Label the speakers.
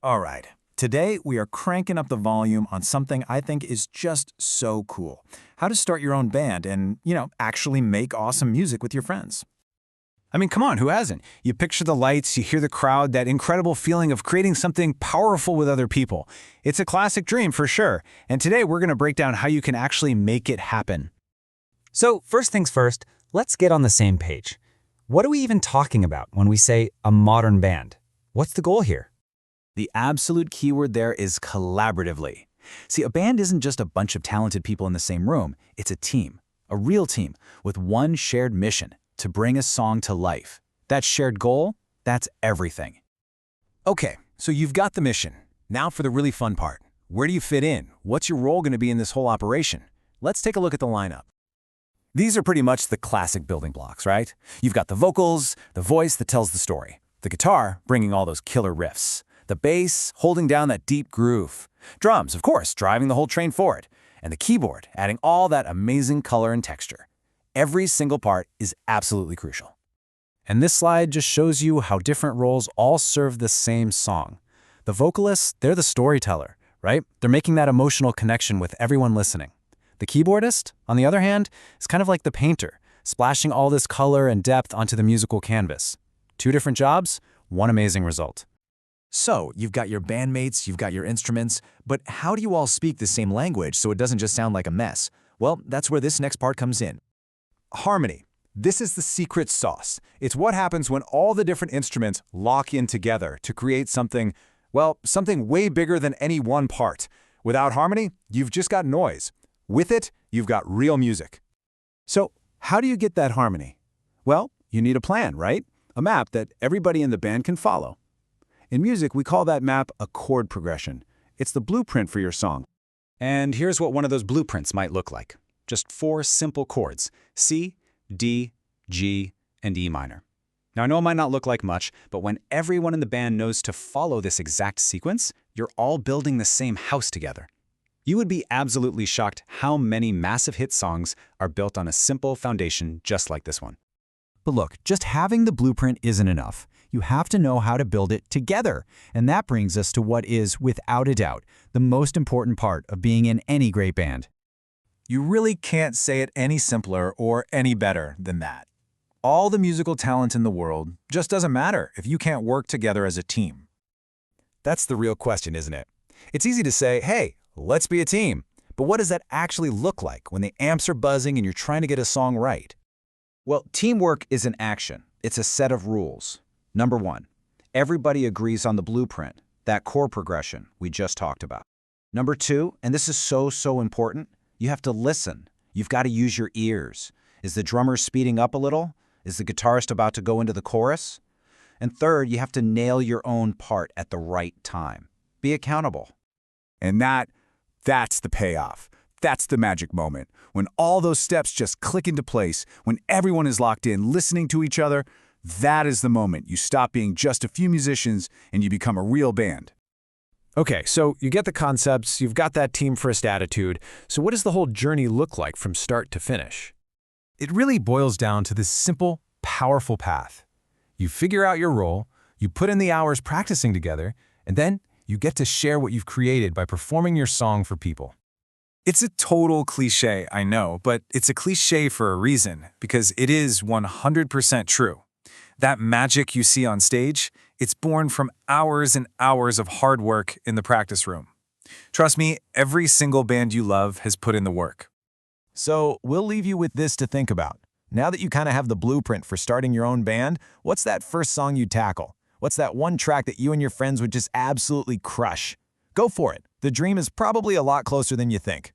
Speaker 1: All right. Today, we are cranking up the volume on something I think is just so cool. How to start your own band and, actually make awesome music with your friends.
Speaker 2: I mean, come on, who hasn't? You picture the lights, you hear the crowd, that incredible feeling of creating something powerful with other people. It's a classic dream for sure. And today we're going to break down how you can actually make it happen.
Speaker 3: So first things first, let's get on the same page. What are we even talking about when we say a modern band? What's the goal here?
Speaker 1: The absolute keyword there is collaboratively. See, a band isn't just a bunch of talented people in the same room. It's a team, a real team, with one shared mission to bring a song to life. That shared goal, that's everything.
Speaker 2: Okay, so you've got the mission. Now for the really fun part. Where do you fit in? What's your role going to be in this whole operation? Let's take a look at the lineup. These are pretty much the classic building blocks, right? You've got the vocals, the voice that tells the story, the guitar bringing all those killer riffs, the bass holding down that deep groove, drums, of course, driving the whole train forward, and the keyboard adding all that amazing color and texture. Every single part is absolutely crucial. And this slide just shows you how different roles all serve the same song. The vocalists, they're the storyteller, right? They're making that emotional connection with everyone listening. The keyboardist, on the other hand, is kind of like the painter, splashing all this color and depth onto the musical canvas. Two different jobs, one amazing result.
Speaker 1: So, you've got your bandmates, you've got your instruments, but how do you all speak the same language so it doesn't just sound like a mess? Well, that's where this next part comes in.
Speaker 4: Harmony. This is the secret sauce. It's what happens when all the different instruments lock in together to create something, well, something way bigger than any one part. Without harmony, you've just got noise. With it, you've got real music.
Speaker 2: So, how do you get that harmony? Well, you need a plan, right? A map that everybody in the band can follow. In music, we call that map a chord progression. It's the blueprint for your song.
Speaker 1: And here's what one of those blueprints might look like. Just 4 simple chords, C, D, G, and E minor. Now, I know it might not look like much, but when everyone in the band knows to follow this exact sequence, you're all building the same house together. You would be absolutely shocked how many massive hit songs are built on a simple foundation just like this one.
Speaker 5: But look, just having the blueprint isn't enough. You have to know how to build it together. And that brings us to what is, without a doubt, the most important part of being in any great band.
Speaker 1: You really can't say it any simpler or any better than that. All the musical talent in the world just doesn't matter if you can't work together as a team.
Speaker 2: That's the real question, isn't it? It's easy to say, hey, let's be a team. But what does that actually look like when the amps are buzzing and you're trying to get a song right?
Speaker 6: Well, teamwork is an action. It's a set of rules. Number 1, everybody agrees on the blueprint, that chord progression we just talked about. Number 2, and this is so important, you have to listen. You've got to use your ears. Is the drummer speeding up a little? Is the guitarist about to go into the chorus? And third, you have to nail your own part at the right time. Be accountable.
Speaker 4: And that's the payoff. That's the magic moment. When all those steps just click into place, when everyone is locked in, listening to each other, that is the moment you stop being just a few musicians and you become a real band.
Speaker 2: Okay, so you get the concepts, you've got that team-first attitude. So what does the whole journey look like from start to finish? It really boils down to this simple, powerful path. You figure out your role, you put in the hours practicing together, and then you get to share what you've created by performing your song for people.
Speaker 1: It's a total cliche, I know, but it's a cliche for a reason, because it is 100% true. That magic you see on stage, it's born from hours and hours of hard work in the practice room. Trust me, every single band you love has put in the work.
Speaker 5: So we'll leave you with this to think about. Now that you kind of have the blueprint for starting your own band, what's that first song you'd tackle? What's that one track that you and your friends would just absolutely crush? Go for it. The dream is probably a lot closer than you think.